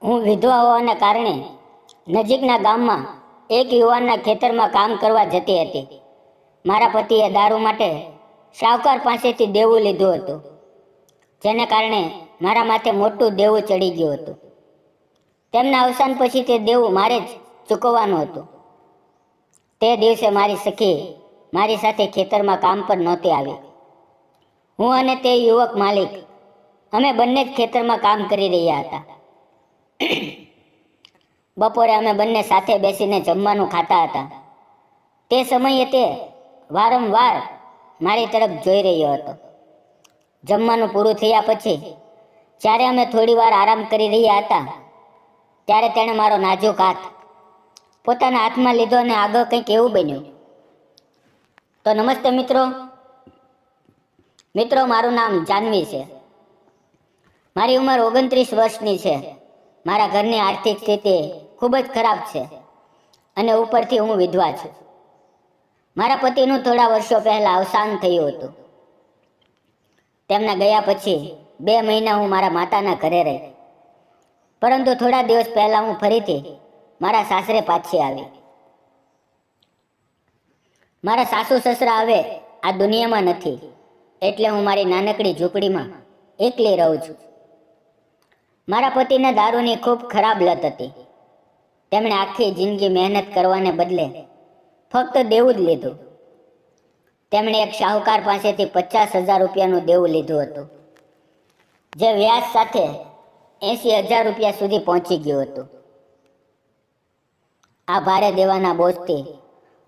હું વિધવા હોવાને કારણે નજીકના ગામમાં એક યુવાનના ખેતરમાં કામ કરવા જતી હતી. મારા પતિએ દારૂ માટે શાહુકાર પાસેથી દેવું લીધું હતું, જેને કારણે મારા માથે મોટું દેવું ચડી ગયું હતું. તેમના અવસાન પછી તે દેવું મારે જ ચૂકવવાનું હતું. તે દિવસે મારી સખી મારી સાથે ખેતરમાં કામ પર નહોતી આવી. હું અને તે યુવક માલિક અમે બંને જ ખેતરમાં કામ કરી રહ્યા હતા. બપોરે અમે બંને સાથે બેસીને જમવાનું ખાતા હતા. તે સમયે તે વારંવાર મારી તરફ જોઈ રહ્યો હતો. જમવાનું પૂરું થયા પછી જ્યારે અમે થોડી વાર આરામ કરી રહ્યા હતા, ત્યારે તેણે મારો નાજુક હાથ પોતાના હાથમાં લીધો અને આગળ કંઈક એવું બન્યું. તો નમસ્તે મિત્રો, મારું નામ જાનવી છે. મારી ઉંમર 29 વર્ષની છે. મારા ઘરની આર્થિક સ્થિતિ ખૂબ જ ખરાબ છે અને ઉપરથી હું વિધવા છું. મારા પતિનું થોડા વર્ષો પહેલા અવસાન થયું હતું. તેમના ગયા પછી 2 મહિના હું મારા માતાના ઘરે રહી, પરંતુ થોડા દિવસ પહેલા હું ફરીથી મારા સાસરે પાછી આવી. મારા સાસુ સસરા હવે આ દુનિયામાં નથી, એટલે હું મારી નાનકડી ઝૂંપડીમાં એકલી રહું છું. મારા પતિને દારૂની ખૂબ ખરાબ લત હતી. તેમણે આખી જિંદગી મહેનત કરવાને બદલે ફક્ત દેવું જ લીધું. તેમણે એક શાહુકાર પાસેથી 50,000 રૂપિયાનું દેવું લીધું હતું, જે વ્યાજ સાથે 80,000 રૂપિયા સુધી પહોંચી ગયું હતું. આ ભારે દેવાના બોજથી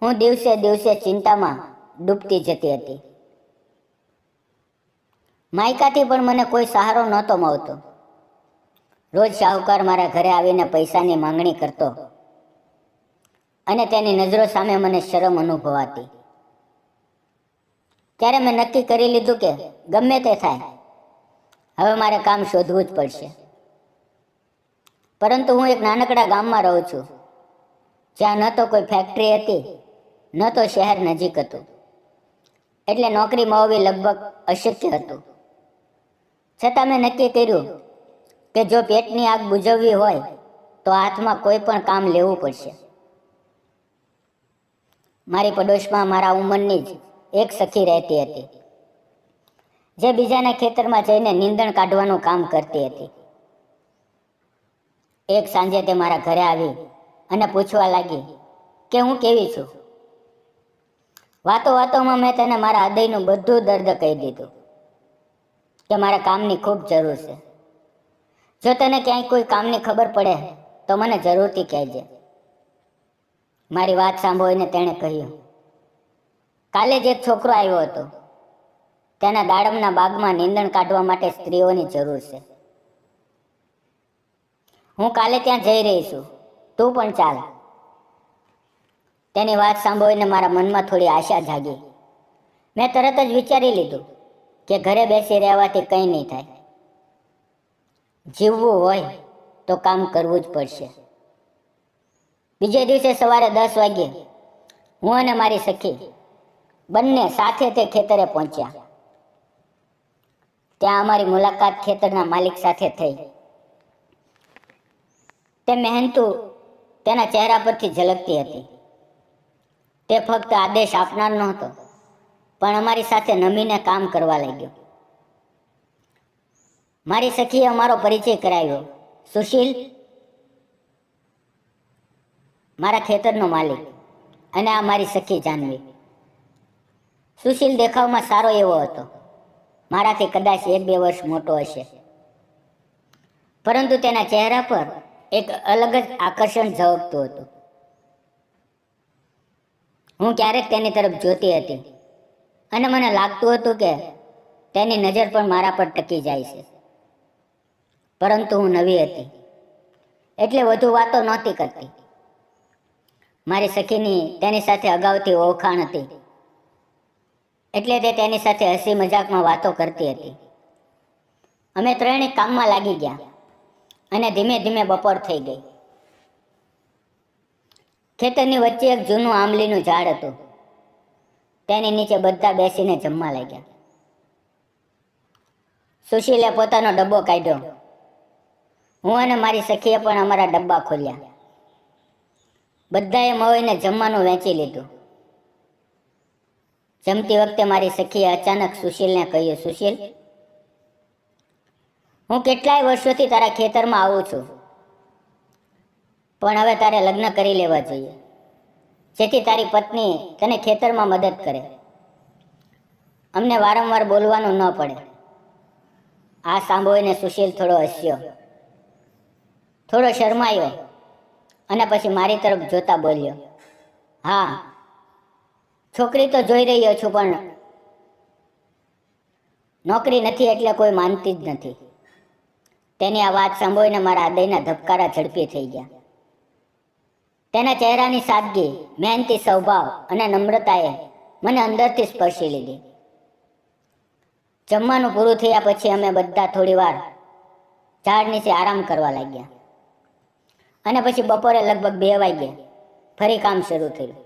હું દિવસે દિવસે ચિંતામાં ડૂબતી જતી હતી. માયકાથી પણ મને કોઈ સહારો નહોતો મળતો. રોજ શાહુકાર મારા ઘરે આવીને પૈસાની માંગણી કરતો અને તેની નજરો સામે મને શરમ અનુભવાતી. ત્યારે મેં નક્કી કરી લીધું કે ગમે તે થાય, હવે મારે કામ શોધવું જ પડશે. પરંતુ હું એક નાનકડા ગામમાં રહું છું, જ્યાં ન તો કોઈ ફેક્ટરી હતી, ન તો શહેર નજીક હતું, એટલે નોકરી મળવી લગભગ અશક્ય હતું. છતાં મેં નક્કી કર્યું કે જો પેટની આગ બુઝવવી હોય તો હાથમાં કોઈ પણ કામ લેવું પડશે. મારી પડોશમાં મારા ઉંમરની જ એક સખી રહેતી હતી, જે બીજાના ખેતરમાં જઈને નીંદણ કાઢવાનું કામ કરતી હતી. એક સાંજે તે મારા ઘરે આવી અને પૂછવા લાગી કે હું કેવી છું. વાતોમાં મેં તેને મારા હૃદયનું બધું દર્દ કહી દીધું કે મારા કામની ખૂબ જરૂર છે. જો તને ક્યાંય કોઈ કામની ખબર પડે તો મને જરૂરથી કહેજે. મારી વાત સાંભળીને તેણે કહ્યું, કાલે જ એક છોકરો આવ્યો હતો. તેના દાડમના બાગમાં નીંદણ કાઢવા માટે સ્ત્રીઓની જરૂર છે. હું કાલે ત્યાં જઈ રહી છું, તું પણ ચાલ. તેની વાત સાંભળીને મારા મનમાં થોડી આશા જાગી. મેં તરત જ વિચારી લીધું કે ઘરે બેસી રહેવાથી કંઈ નહીં થાય. જીવવું હોય તો કામ કરવું જ પડશે. બીજે દિવસે સવારે 10 વાગ્યે હું અને મારી સખી બંને સાથે તે ખેતરે પહોંચ્યા. ત્યાં અમારી મુલાકાત ખેતરના માલિક સાથે થઈ. તે મહેનતુ તેના ચહેરા પરથી ઝલકતી હતી. તે ફક્ત આદેશ આપનાર નહોતો, પણ અમારી સાથે નમીને કામ કરવા લાગ્યો. મારી સખીએ અમારો પરિચય કરાવ્યો. સુશીલ મારા ખેતરનો માલિક અને આ મારી સખી જાનવી. સુશીલ દેખાવમાં સારો એવો હતો. મારાથી કદાચ 1-2 વર્ષ મોટો હશે, પરંતુ તેના ચહેરા પર એક અલગ જ આકર્ષણ ઝળકતું હતું. હું ક્યારેક તેની તરફ જોતી હતી અને મને લાગતું હતું કે તેની નજર પણ મારા પર ટકી જાય છે. પરંતુ હું નવી હતી, એટલે વધુ વાતો નહોતી કરતી. મારી સખીની તેની સાથે અગાઉથી ઓળખાણ હતી, એટલે તે તેની સાથે હસી મજાકમાં વાતો કરતી હતી. અમે ત્રણેય કામમાં લાગી ગયા અને ધીમે ધીમે બપોર થઈ ગઈ. ખેતરની વચ્ચે એક જૂનું આંબલીનું ઝાડ હતું. તેની નીચે બધા બેસીને જમવા લાગ્યા. સુશીલે પોતાનો ડબ્બો કાઢ્યો હું અને મારી સખીએ પણ અમારા ડબ્બા ખોલ્યા. બધાએ મળીને જમવાનું વહેંચી લીધું. જમતી વખતે મારી સખીએ અચાનક સુશીલને કહ્યું, સુશીલ, હું કેટલાય વર્ષોથી તારા ખેતરમાં આવું છું, પણ હવે તારે લગ્ન કરી લેવા જોઈએ, જેથી તારી પત્ની તને ખેતરમાં મદદ કરે, અમને વારંવાર બોલવાનું ન પડે. આ સાંભળીને સુશીલ થોડો હસ્યો, થોડો શરમાયો અને પછી મારી તરફ જોતા બોલ્યો, હા, છોકરી તો જોઈ રહ્યો છું, પણ નોકરી નથી એટલે કોઈ માનતી જ નથી. તેની આ વાત સાંભળીને મારા હૃદયના ધબકારા ઝડપી થઈ ગયા. તેના ચહેરાની સાદગી, મહેનતી સ્વભાવ અને નમ્રતાએ મને અંદરથી સ્પર્શી લીધી. જમવાનું પૂરું થયા પછી અમે બધા થોડી વાર ઝાડ નીચે આરામ કરવા લાગ્યા અને પછી બપોરે લગભગ 2 વાગ્યે ફરી કામ શરૂ થયું.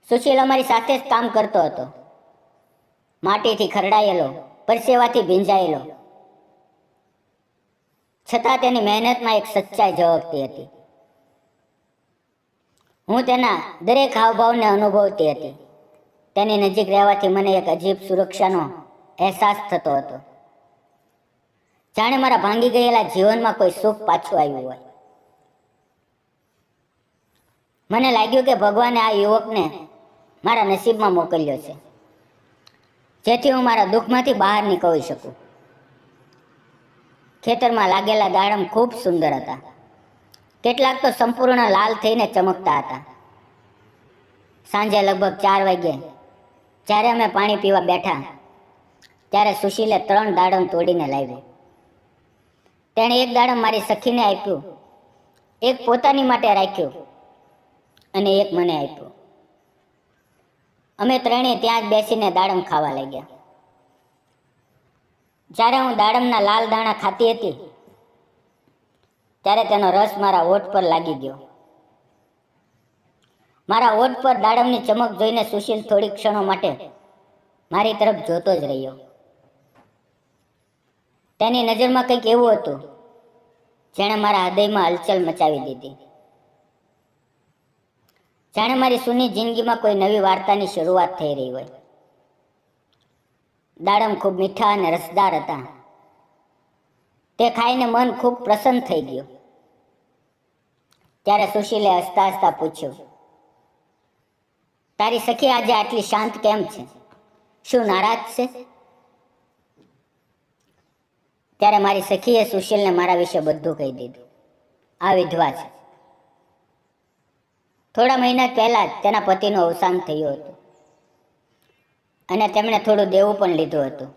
સુશીલ અમારી સાથે જ કામ કરતો હતો. માટીથી ખરડાયેલો, પરસેવાથી ભીંજાયેલો, છતાં તેની મહેનતમાં એક સચ્ચાઈ ઝળકતી હતી. હું તેના દરેક હાવભાવને અનુભવતી હતી. તેની નજીક રહેવાથી મને એક અજીબ સુરક્ષાનો અહેસાસ થતો હતો, જાણે મારા ભાંગી ગયેલા જીવનમાં કોઈ સુખ પાછું આવ્યું હોય. મને લાગ્યું કે ભગવાને આ યુવકને મારા નસીબમાં મોકલ્યો છે, જેથી હું મારા દુઃખમાંથી બહાર નીકળી શકું. ખેતરમાં લાગેલા દાડમ ખૂબ સુંદર હતા. કેટલાક તો સંપૂર્ણ લાલ થઈને ચમકતા હતા. સાંજે લગભગ 4 વાગ્યે જ્યારે અમે પાણી પીવા બેઠા, ત્યારે સુશીલે 3 દાડમ તોડીને લાવી. તેણે એક દાડમ મારી સખીને આપ્યું, એક પોતાની માટે રાખ્યું અને એક મને આપ્યું. અમે ત્રણેય ત્યાં જ બેસીને દાડમ ખાવા લાગ્યા. જ્યારે હું દાડમના લાલ દાણા ખાતી હતી, ત્યારે તેનો રસ મારા હોઠ પર લાગી ગયો. મારા હોઠ પર દાડમની ચમક જોઈને સુશીલ થોડી ક્ષણો માટે મારી તરફ જોતો જ રહ્યો. તેની નજરમાં કંઈક એવું હતું જેણે મારા હૃદયમાં હલચલ મચાવી દીધી. જાણે મારી સૂની જિંદગીમાં કોઈ નવી વાર્તાની શરૂઆત થઈ રહી હોય. દાડમ ખૂબ મીઠા અને રસદાર હતા. તે ખાઈને મન ખૂબ પ્રસન્ન થઈ ગયું. ત્યારે સુશીલે હસતા હસતા પૂછ્યું, તારી સખી આજે આટલી શાંત કેમ છે? શું નારાજ છે? ત્યારે મારી સખીએ સુશીલને મારા વિશે બધું કહી દીધું. આ વિધવા છે. થોડા મહિના પહેલા જ તેના પતિનું અવસાન થયું હતું અને તેમણે થોડું દેવું પણ લીધું હતું.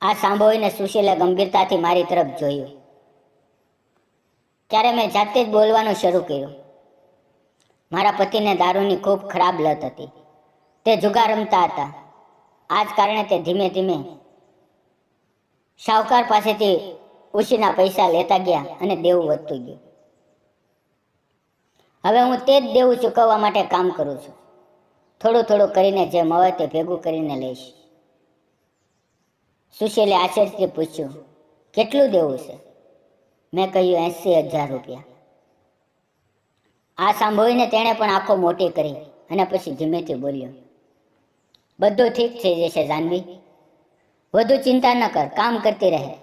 આ સાંભળીને સુશીલે ગંભીરતાથી મારી તરફ જોયું. ત્યારે મેં જાતે જ બોલવાનું શરૂ કર્યું. મારા પતિને દારૂની ખૂબ ખરાબ લત હતી. તે જુગાર રમતા હતા. આ જ કારણે તે ધીમે ધીમે શાહુકાર પાસેથી ઉછીના પૈસા લેતા ગયા અને દેવું વધતું ગયું. હવે હું તે જ દેવું ચૂકવવા માટે કામ કરું છું. થોડું થોડું કરીને જે મળે તે ભેગું કરીને લઈશ. સુશીલે આશ્ચર્યથી પૂછ્યું, કેટલું દેવું છે? મેં કહ્યું, 80,000 રૂપિયા. આ સાંભળીને તેણે પણ આંખો મોટી કરી અને પછી ધીમેથી બોલ્યો, બધું ઠીક થઈ જશે જાનવી, વધુ ચિંતા ન કર, કામ કરતી રહે,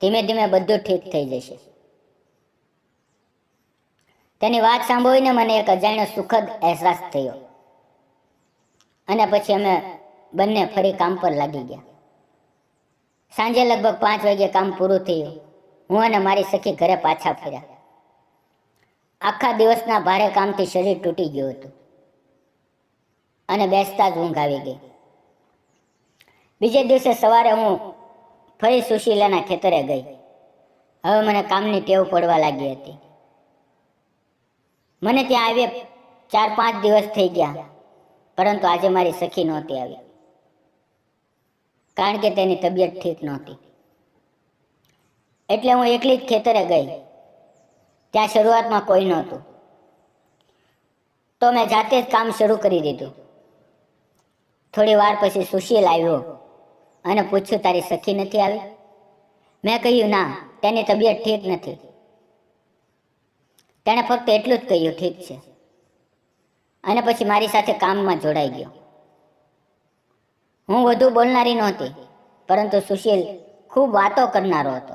ધીમે ધીમે બધું ઠીક થઈ જશે. તેની વાત સાંભળીને મને એક અજાણ્યો સુખદ અહેસાસ થયો અને પછી અમે બંને ફરી કામ પર લાગી ગયા. સાંજે લગભગ 5 વાગ્યે કામ પૂરું થયું. હું અને મારી સખી ઘરે પાછા ફર્યા. આખા દિવસના ભારે કામથી શરીર તૂટી ગયું હતું અને બેસતા જ ઊંઘ આવી ગઈ. બીજે દિવસે સવારે હું ફરી સુશીલાના ખેતરે ગઈ. હવે મને કામની ટેવ પડવા લાગી હતી. મને ત્યાં આવે 4-5 દિવસ થઈ ગયા, પરંતુ આજે મારી સખી નહોતી આવી, કારણ કે તેની તબિયત ઠીક નહોતી. એટલે હું એકલી જ ખેતરે ગઈ. ત્યાં શરૂઆતમાં કોઈ નહોતું, તો મેં જાતે જ કામ શરૂ કરી દીધું. થોડી વાર પછી સુશીલ આવ્યો અને પૂછ્યું, તારી સખી નથી આવી? મેં કહ્યું, ના, તેની તબિયત ઠીક નથી. તેણે ફક્ત એટલું જ કહ્યું, ઠીક છે, અને પછી મારી સાથે કામમાં જોડાઈ ગયો. હું વધુ બોલનારી નહોતી, પરંતુ સુશીલ ખૂબ વાતો કરનારો હતો.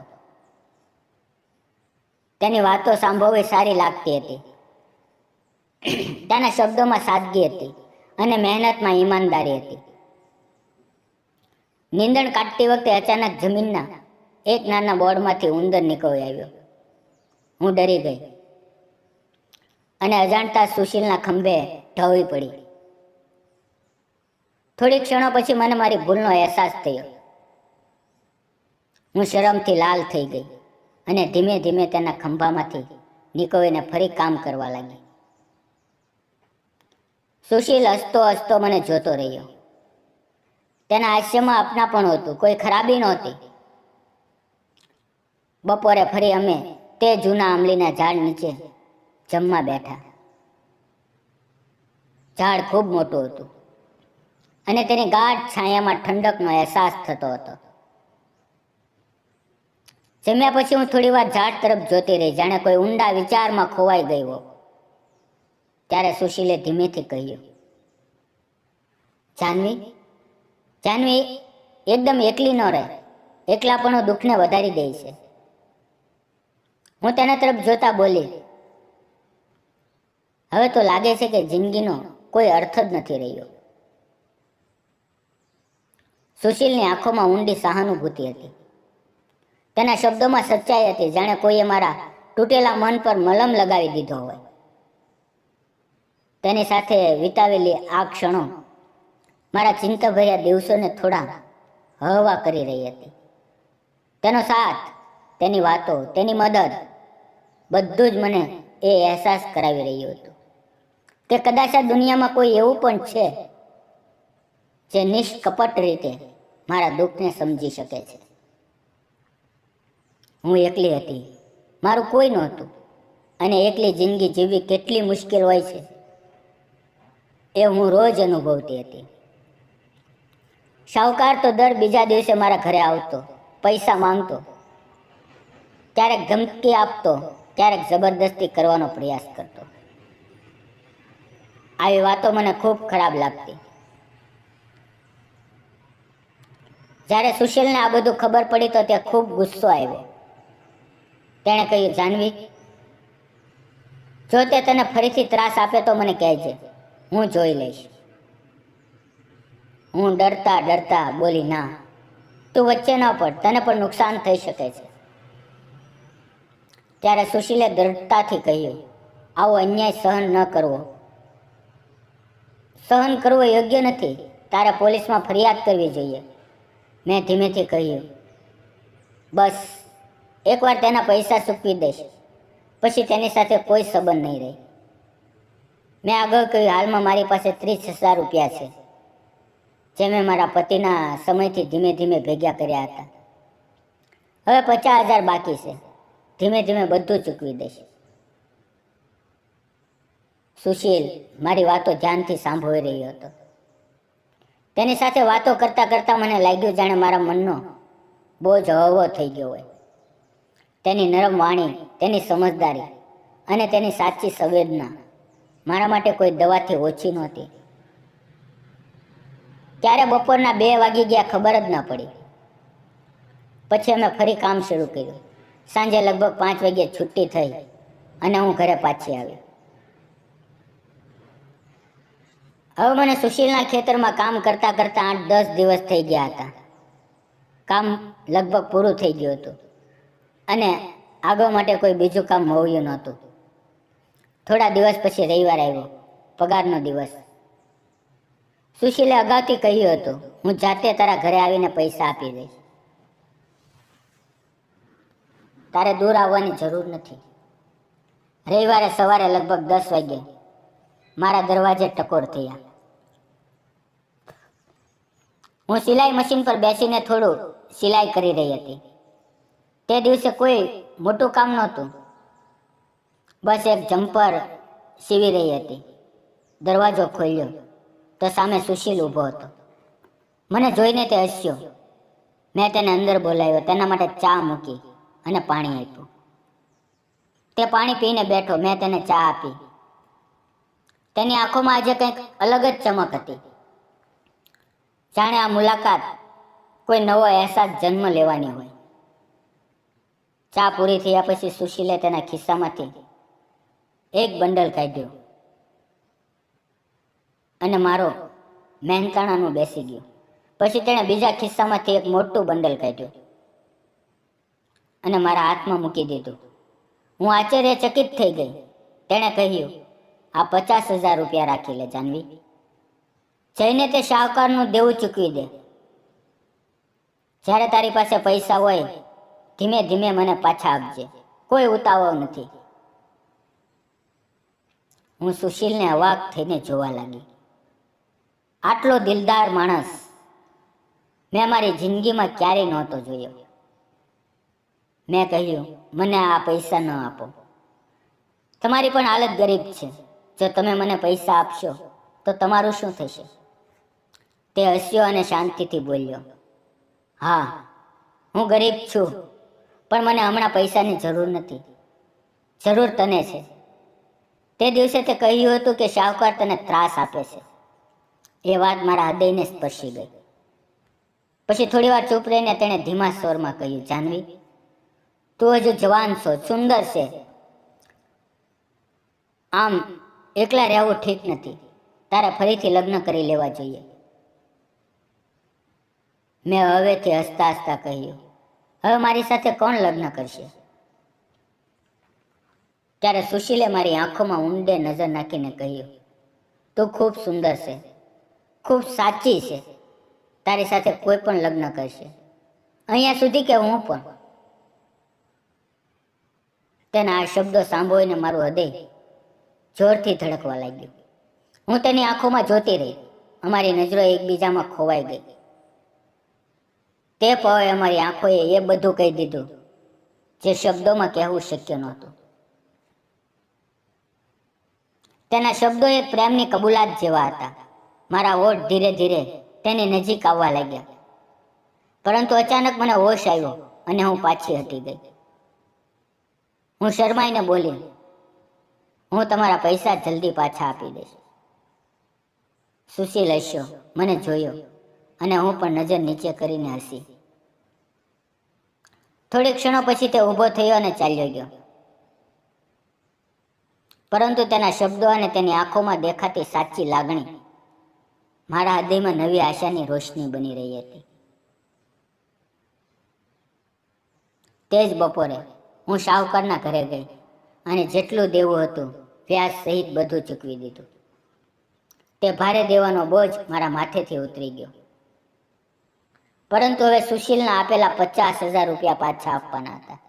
તેની વાતો સાંભળવી સારી લાગતી હતી. તેના શબ્દોમાં સાદગી હતી અને મહેનતમાં ઈમાનદારી હતી. નીંદણ કાઢતી વખતે અચાનક જમીનના એક નાના બોર્ડમાંથી ઉંદર નીકળી આવ્યો. હું ડરી ગઈ અને અજાણતા સુશીલના ખંભે ઢળી પડી. થોડી ક્ષણો પછી મને મારી ભૂલનો અહેસાસ થયો. હું શરમથી લાલ થઈ ગઈ અને ધીમે ધીમે તેના ખંભામાંથી નીકળીને ફરી કામ કરવા લાગી. સુશીલ હસતો હસતો મને જોતો રહ્યો. તેના હાસ્યમાં અપનાપણું હતું, કોઈ ખરાબી નહોતી. બપોરે ફરી અમે તે જૂના આંબલીના ઝાડ નીચે જમવા બેઠા. ઝાડ ખૂબ મોટું હતું અને તેની ગાઢ છાયામાં ઠંડકનો અહેસાસ થતો હતો. જમ્યા પછી હું થોડી વાર ઝાડ તરફ જોતી રહી, જાણે કોઈ ઊંડા વિચારમાં ખોવાઈ ગયો. ત્યારે સુશીલે ધીમેથી કહ્યું, જાનવી, જાનવી, એકદમ એકલી ન રહે. એકલાપણું દુઃખને વધારી દે છે. હું તેના તરફ જોતા બોલી, હવે તો લાગે છે કે જિંદગીનો કોઈ અર્થ જ નથી રહ્યો. સુશીલની આંખોમાં ઊંડી સહાનુભૂતિ હતી. તેના શબ્દોમાં સચ્ચાઈ હતી, જાણે કોઈએ મારા તૂટેલા મન પર મલમ લગાવી દીધો હોય. તેની સાથે વિતાવેલી આ ક્ષણો મારા ચિંતાભર્યા દિવસોને થોડા હળવા કરી રહી હતી. તેનો સાથ, તેની વાતો, તેની મદદ, બધું જ મને એ અહેસાસ કરાવી રહ્યું હતું કે કદાચ આ દુનિયામાં કોઈ એવું પણ છે જે નિષ્કપટ રીતે મારા દુઃખને સમજી શકે છે. હું એકલી હતી, મારું કોઈ નહોતું, અને એકલી જિંદગી જીવવી કેટલી મુશ્કેલ હોય છે એ હું રોજ અનુભવતી હતી. શાહુકાર તો દર બીજા દિવસે મારા ઘરે આવતો, પૈસા માંગતો, ક્યારેક ધમકી આપતો, ક્યારેક જબરદસ્તી કરવાનો પ્રયાસ કરતો. આવી વાતો મને ખૂબ ખરાબ લાગતી. જ્યારે સુશીલને આ બધું ખબર પડી તો તે ખૂબ ગુસ્સો આવ્યો. તેણે કહ્યું, જાનવી, જો તે તને ફરીથી ત્રાસ આપે તો મને કહેજે, હું જોઈ લઈશ. હું ડરતા ડરતા બોલી, ના, તું વચ્ચે ન પડ, તને પણ નુકસાન થઈ શકે છે. ત્યારે સુશીલે દ્રઢતાથી કહ્યું, આવો અન્યાય સહન ન કરવો. સહન કરવો યોગ્ય નથી. તારે પોલીસમાં ફરિયાદ કરવી જોઈએ. મેં ધીમેથી કહ્યું, બસ એકવાર તેના પૈસા ચૂકવી દઈશ, પછી તેની સાથે કોઈ સંબંધ નહીં રહે. મેં આગળ કહ્યું, હાલમાં મારી પાસે 30,000 રૂપિયા છે, જે મેં મારા પતિના સમયથી ધીમે ધીમે ભેગા કર્યા હતા. હવે 50,000 બાકી છે. ધીમે ધીમે બધું ચૂકવી દઈશ. સુશીલ મારી વાતો ધ્યાનથી સાંભળી રહ્યો હતો. તેની સાથે વાતો કરતાં કરતાં મને લાગ્યું જાણે મારા મનનો બોજ હળવો થઈ ગયો હોય. તેની નરમ વાણી, તેની સમજદારી અને તેની સાચી સંવેદના મારા માટે કોઈ દવાથી ઓછી નહોતી. ત્યારે બપોરના 2 વાગી ગયા, ખબર જ ન પડી. પછી અમે ફરી કામ શરૂ કર્યું. સાંજે લગભગ 5 વાગ્યે છુટ્ટી થઈ અને હું ઘરે પાછી આવી. હવે મને સુશીલના ખેતરમાં કામ કરતાં કરતાં 8-10 દિવસ થઈ ગયા હતા. કામ લગભગ પૂરું થઈ ગયું હતું અને આગળ માટે કોઈ બીજું કામ મળ્યું નહોતું. થોડા દિવસ પછી રવિવાર આવ્યો, પગારનો દિવસ. સુશીલે અગાઉથી કહ્યું હતું, હું જાતે તારા ઘરે આવીને પૈસા આપી દઈશ. તારે દૂર આવવાની જરૂર નથી. રવિવારે સવારે લગભગ 10 વાગ્યે મારા દરવાજે ટકોર થયા. હું સિલાઈ મશીન પર બેસીને થોડું સિલાઈ કરી રહી હતી. તે દિવસે કોઈ મોટું કામ નહોતું, બસ એક જમ્પર સીવી રહી હતી. દરવાજો ખોલ્યો તો સામે સુશીલ ઊભો હતો. મને જોઈને તે હસ્યો મેં તેને અંદર બોલાવ્યો, તેના માટે ચા મૂકી અને પાણી આપ્યું. તે પાણી પીને બેઠો. મેં તેને ચા આપી. તેની આંખોમાં આજે કંઈક અલગ જ ચમક હતી, જાણે આ મુલાકાત કોઈ નવો અહેસાસ જન્મ લેવાની હોય. ચા પૂરી થયા પછી સુશીલે તેના ખિસ્સામાંથી એક બંડલ કાઢ્યો અને મારો મહેનતાણાનું બેસી ગયું. પછી તેણે બીજા ખિસ્સામાંથી એક મોટું બંડલ કાઢ્યું અને મારા હાથમાં મૂકી દીધું. હું આશ્ચર્યચકિત થઈ ગઈ. તેણે કહ્યું, આ 50,000 રૂપિયા રાખી લે જાનવી. જઈને તે શાહુકારનું દેવું ચૂકવી દે. જ્યારે તારી પાસે પૈસા હોય ધીમે ધીમે મને પાછા આપજે, કોઈ ઉતાવળ નથી. હું સુશીલને અવાક થઈને જોવા લાગી. આટલો દિલદાર માણસ મેં મારી જિંદગીમાં ક્યારેય નહોતો જોયો. મેં કહ્યું, મને આ પૈસા ન આપો. તમારી પણ હાલત ગરીબ છે. જો તમે મને પૈસા આપશો તો તમારું શું થશે? તે હસ્યો અને શાંતિથી બોલ્યો, હા, હું ગરીબ છું, પણ મને હમણાં પૈસાની જરૂર નથી. જરૂર તને છે. તે દિવસે તે કહ્યું હતું કે શાહુકાર તને ત્રાસ આપે છે. એ વાત મારા હૃદયને સ્પર્શી ગઈ. પછી થોડી વાર ચૂપ રહીને તેણે ધીમા સ્વરમાં કહ્યું, જાનવી, તું હજુ જવાન છો, સુંદર છે. આમ એકલા રહેવું ઠીક નથી. તારે ફરીથી લગ્ન કરી લેવા જોઈએ. મેં હવેથી હસતા હસતા કહ્યું, હવે મારી સાથે કોણ લગ્ન કરશે? ત્યારે સુશીલે મારી આંખોમાં ઊંડે નજર નાખીને કહ્યું, તું ખૂબ સુંદર છે, ખૂબ સાચી છે. તારી સાથે કોઈ પણ લગ્ન કરશે, અહીંયા સુધી કે હું પણ. તેના આ શબ્દો સાંભળીને મારું હૃદય જોરથી ધડકવા લાગ્યું. હું તેની આંખોમાં જોતી રહી. અમારી નજરો એકબીજામાં ખોવાઈ ગઈ. તે પળે અમારી આંખોએ એ બધું કહી દીધું જે શબ્દોમાં કહેવું શક્ય નહોતું. તેના શબ્દો એક પ્રેમની કબૂલાત જેવા હતા. મારા હોઠ ધીરે ધીરે તેની નજીક આવવા લાગ્યા. પરંતુ અચાનક મને હોશ આવ્યો અને હું પાછી હટી ગઈ. હું શરમાઈને બોલી, હું તમારા પૈસા જલ્દી પાછા આપી દઈશ. સુશીલ હસ્યો, મને જોયો અને હું પણ નજર નીચે કરીને હસી. થોડી ક્ષણો પછી તે ઊભો થયો અને ચાલ્યો ગયો. પરંતુ તેના શબ્દો અને તેની આંખોમાં દેખાતી સાચી લાગણી મારા હૃદયમાં નવી આશાની રોશની બની રહી હતી. તે જ બપોરે હું શાહુકારના ઘરે ગઈ અને જેટલું દેવું હતું વ્યાજ સહિત બધું ચૂકવી દીધું. તે ભારે દેવાનો બોજ મારા માથેથી ઉતરી ગયો. પરંતુ હવે સુશીલના આપેલા 50,000 રૂપિયા પાછા આપવાના હતા.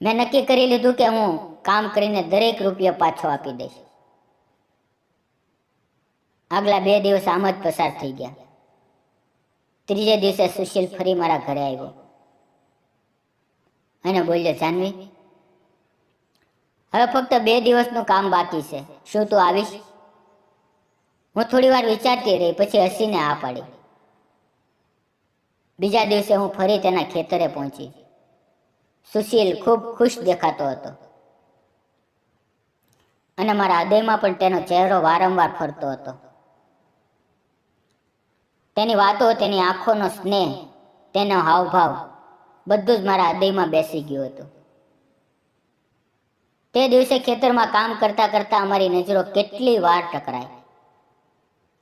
મેં નક્કી કરી લીધું કે હું કામ કરીને દરેક રૂપિયો પાછો આપી દઈશ. આગલા 2 દિવસ આમ જ પસાર થઈ ગયા. ત્રીજે દિવસે સુશીલ ફરી મારા ઘરે આવ્યો અને બોલ્યો, જાનવી, હવે ફક્ત 2 દિવસનું કામ બાકી છે. શું તું આવીશ? હું થોડી વાર વિચારતી રહી, પછી હસીને આ પાડી. બીજા દિવસે હું ફરી તેના ખેતરે પહોંચી. સુશીલ ખૂબ ખુશ દેખાતો હતો અને મારા હૃદયમાં પણ તેનો ચહેરો વારંવાર ફરતો હતો. તેની વાતો, તેની આંખોનો સ્નેહ, તેનો હાવભાવ બધું જ મારા હૃદયમાં બેસી ગયું હતું. તે દિવસે ખેતરમાં કામ કરતા કરતા અમારી નજરો કેટલી વાર ટકરાઈ,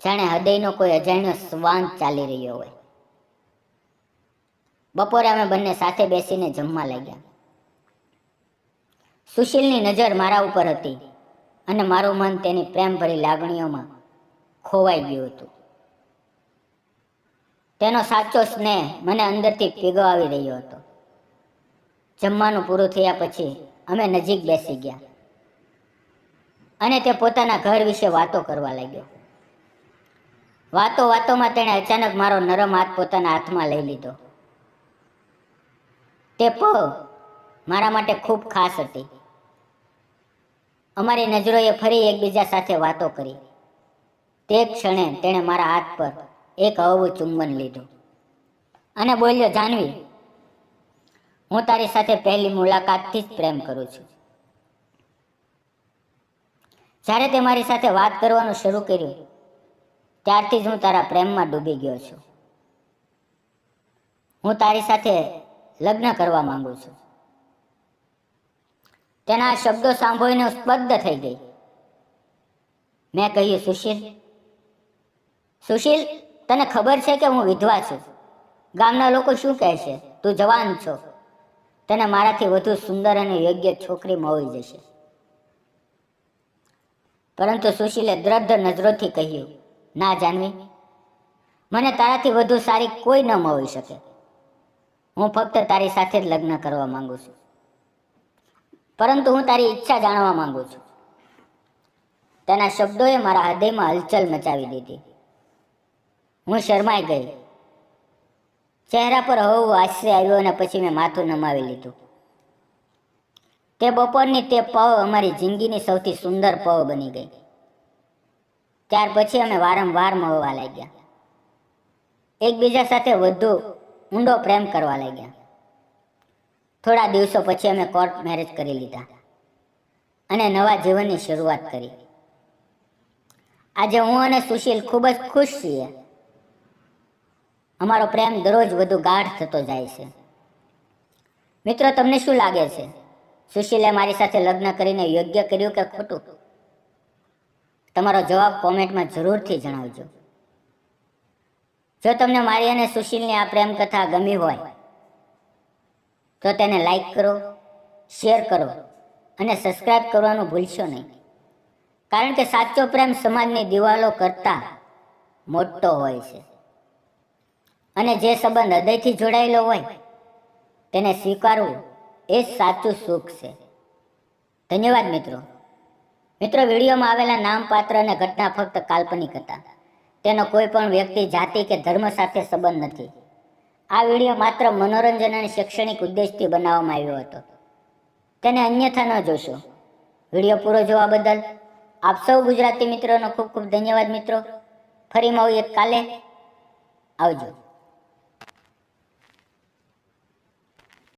જાણે હૃદયનો કોઈ અજાણ્યો શ્વાન ચાલી રહ્યો હોય. બપોરે અમે બંને સાથે બેસીને જમવા લાગ્યા. સુશીલની નજર મારા ઉપર હતી અને મારું મન તેની પ્રેમભરી લાગણીઓમાં ખોવાઈ ગયું હતું. તેનો સાચો સ્નેહ મને અંદરથી પીગળાવી રહ્યો હતો. જમવાનું પૂરું થયા પછી અમે નજીક બેસી ગયા અને તે પોતાના ઘર વિશે વાતો કરવા લાગ્યો. વાતોમાં તેણે અચાનક મારો નરમ હાથ પોતાના હાથમાં લઈ લીધો. તે પળ મારા માટે ખૂબ ખાસ હતી. અમારી નજરોએ ફરી એકબીજા સાથે વાતો કરી. તે ક્ષણે તેણે મારા હાથ પર એક હળવું ચુંબન લીધું અને બોલ્યો, જાનવી, હું તારી સાથે પહેલી મુલાકાતથી જ પ્રેમ કરું છું. જ્યારે તે મારી સાથે વાત કરવાનું શરૂ કર્યું ત્યારથી જ હું તારા પ્રેમમાં ડૂબી ગયો છું. હું તારી સાથે લગ્ન કરવા માંગુ છું. તેના આ શબ્દો સાંભળીને હું સ્તબ્ધ થઈ ગઈ. મેં કહ્યું, સુશીલ, સુશીલ, તને ખબર છે કે હું વિધવા છું? ગામના લોકો શું કહેશે? તું જવાન છો, તને મારાથી વધુ સુંદર અને યોગ્ય છોકરી મળી જશે. પરંતુ સુશીલે દ્રઢ નજરોથી કહ્યું, ના જાનવી, મને તારાથી વધુ સારી કોઈ ન મળી શકે. હું ફક્ત તારી સાથે જ લગ્ન કરવા માંગુ છું. પરંતુ હું તારી ઈચ્છા જાણવા માંગુ છું. તેના શબ્દોએ મારા હૃદયમાં હલચલ મચાવી દીધી. હું શરમાઈ ગઈ. ચહેરા પર હળવું હાસ્ય આવ્યું અને પછી મેં માથું નમાવી લીધું. તે બપોરની તે પળ અમારી જિંદગીની સૌથી સુંદર પળ બની ગઈ. ત્યાર પછી અમે વારંવાર મળવા લાગ્યા. એકબીજા સાથે વધુ ઊંડો પ્રેમ કરવા લાગ્યા. થોડા દિવસો પછી અમે કોર્ટ મેરેજ કરી લીધા અને નવા જીવનની શરૂઆત કરી. આજે હું અને સુશીલ ખૂબ જ ખુશ છીએ. અમારો પ્રેમ દરરોજ વધુ ગાઢ થતો જાય છે. મિત્રો, તમને શું લાગે છે? સુશીલે મારી સાથે લગ્ન કરીને યોગ્ય કર્યું કે ખોટું? તમારો જવાબ કોમેન્ટમાં જરૂરથી જણાવજો. જો તમને મારી અને સુશીલની આ પ્રેમ કથા ગમી હોય તો તેને લાઈક કરો, શેર કરો અને સબસ્ક્રાઇબ કરવાનું ભૂલશો નહીં. કારણ કે સાચો પ્રેમ સમાજની દિવાલો કરતાં મોટો હોય છે અને જે સંબંધ હૃદયથી જોડાયેલો હોય તેને સ્વીકારવું એ જ સાચું સુખ છે. ધન્યવાદ મિત્રો. વિડીયોમાં આવેલા નામ, પાત્ર અને ઘટના ફક્ત કાલ્પનિક હતા. તેનો કોઈ પણ વ્યક્તિ, જાતિ કે ધર્મ સાથે સંબંધ નથી. આ વિડીયો માત્ર મનોરંજન અને શૈક્ષણિક ઉદ્દેશથી બનાવવામાં આવ્યો હતો. તેને અન્યથા ન જોશો. વિડીયો પૂરો જોવા બદલ આપ સૌ ગુજરાતી મિત્રોનો ખૂબ ખૂબ ધન્યવાદ મિત્રો. ફરી મળીએ કાલે. આવજો.